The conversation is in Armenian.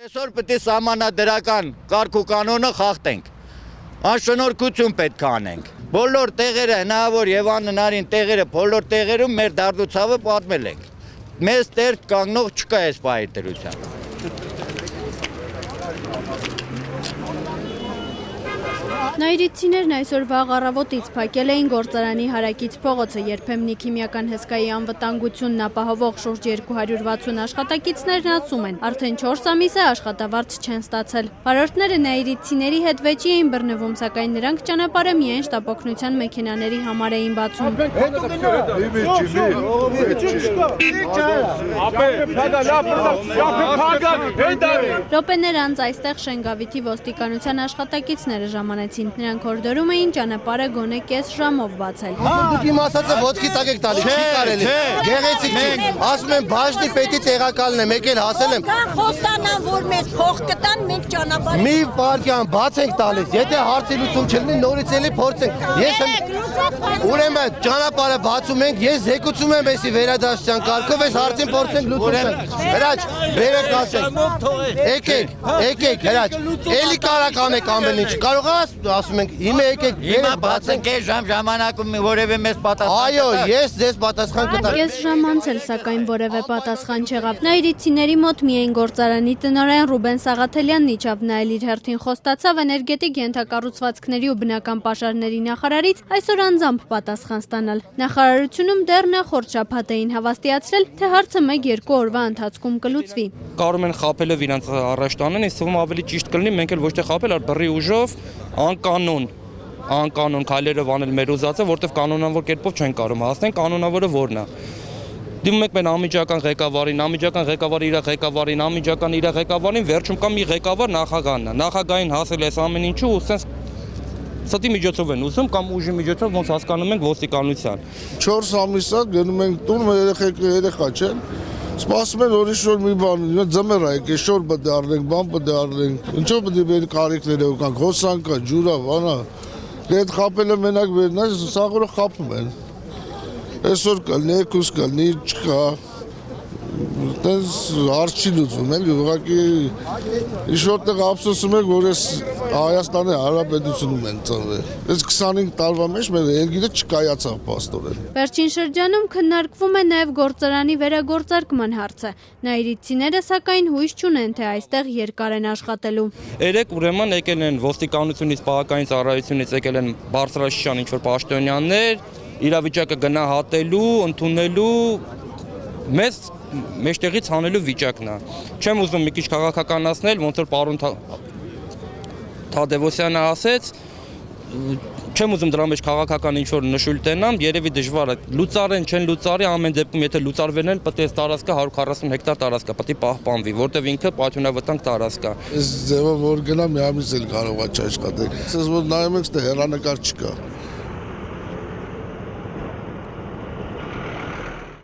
Այսօր պետք է սահմանադրական կարգ ու կանոնը խախտենք, անշնորհքություն պետք է անենք, բոլոր տեղերը հնարավոր եւ անհնարին տեղերը բոլոր տեղերում մեր դարդուցավը պատմել ենք, մեզ տեր կանգնող չկա այս պահի դրությամբ։ Նայիրիցիներն այսօր վաղ առավոտից փակել էին գործարանի հարակից փողոցը, երբեմնի քիմիական հսկայի անվտանգությունն ապահովող շուրջ 260 աշխատակիցներն ասում են, արդեն 4 ամիս է աշխատավարձ չեն ստացել։ Վարորդները նայիրիցիների հետ վեճի էին բռնվում, սակայն նրանք ճանապարհը միայն շտապօգնության մեքենաների համար էին բացում։ Րոպեներ անց այստեղ Շենգավիթի ոստիկանության աշխատակիցները ժամանեցին։ Նրանք հորդորում էին ճանապարհը գոնե կես ժամով բացել։ Դուք իմ ասածը ոտքի տակ եք տալիս, չի կարելի։ Գեղեցիկ չի։ Ասում եմ բաժնի պետի տեղակալն է, մեկ էլ հասել եմ։ Խոստանան, որ մեզ փող կտան, մենք ճանապարհ։ Մի պարկյան բաց ենք տալիս, եթե հարցի լուծում չլինի, նորից էլի փորձենք։ Ես ուրեմն ճանապարհը բացում ենք, ես զեկուցում եմ էսի վերադասության կարգով, այս հարցին փորձենք լուծում։ Հրաչ, վերեք ասենք։ Եկեք, հրաչ։ Էլի կարակ անեք ամեն ինչ։ Կարող ես ասում ենք, հիմա եկեք, Հիմա բացենք այս ժամանակում որևէ մեզ պատասխան։ Այո, ես ձեզ պատասխան կտամ։ Կես ժամ անցել, սակայն որևէ պատասխան չեղավ։ Նայիրիցիների մոտ միայն գործարանի տնօրեն Ռուբեն Սաղաթելյանն իջավ նայել իր հերթին խոստացավ էներգետիկ ենթակառուցվածքների ու բնական պաշարների նախարարից այսօր անձամբ պատասխան ստանալ։ Նախարարությունում դեռ նախորդ շաբաթ էին հավաստիացրել, թե հարցը 1-2 օրվա ընթացքում կլուծվի։ Կարող են խաբելով իրանց առաջ տանեն, ինձ թվում ավելի ճիշտ կլինի մենք էլ ոչ թե խաբել, այլ բռի ուժով անկանոն քայլերով անել մեր ուզածը, որտեղ կանոնավոր կերպով չեն կարող հասնել, կանոնավորը որն է։ Դիմում եք մեր անմիջական ղեկավարին, անմիջական իր ղեկավարին, վերջում կա մի ղեկավար նախագահն է։ Նախագահին հասել էս ամեն ինչու ու սենց ստի միջոցով են ուզում կամ ուժի միջոցով ոնց հասկանում ենք ոստիկանության։ 4 ամիս է գնում ենք տուն, մեր երեխա չեն։ Սպասում են որ ինչ-որ մի բան, ձմեռ է, կեշոր պետք է առնենք, բան պետք է առնենք։ Ինչով պետք է մեր կարիքները կանք, հոսանք կա, ջուրա, բանա։ Այդ խապելը մենակ վերն է, սաղորը խապում են։ Այսօր կլնի, երկուս կլնի, չկա։ Տենց հարց չի լուծում, էլի ուղղակի ինչ-որտեղ ափսոսում եք, որ այս Հայաստանի Հանրապետությունում են ծնվել։ Այս 25 տարվա մեջ մեր երկիրը չկայացավ փաստորեն։ Վերջին շրջանում քննարկվում է նաև գործարանի վերագործարկման հարցը։ Նայիրիցիները սակայն հույս չունեն, թե այստեղ երկար են աշխատելու։ Երեք ուրեմն եկել են ոստիկանությունից, պահակային ծառայությունից եկել են բարձրաշրջան ինչ-որ պաշտոնյաներ, իրավիճակը գնահատելու, ընդունելու, մեզ մեջտեղից հանելու վիճակն է։ Չեմ ուզում մի քիչ քաղաքականացնել, ոնց որ պարոն Թադևոսյանը ասեց, չեմ ուզում դրա մեջ քաղաքական ինչ-որ նշույլ տենամ, երևի դժվար է։ Լուծարեն, չեն լուծարի, ամեն դեպքում եթե լուծարվեն էլ պետք է այս տարածքը 140 հեկտար տարածք է, պետք է պահպանվի, որտեղ ինքը պատյունավտանգ տարածք է։ Այս ձևով որ գնա մի ամիս էլ կարող է չաշխատել։ Ասես որ նայում եք, թե հեռանկար չկա։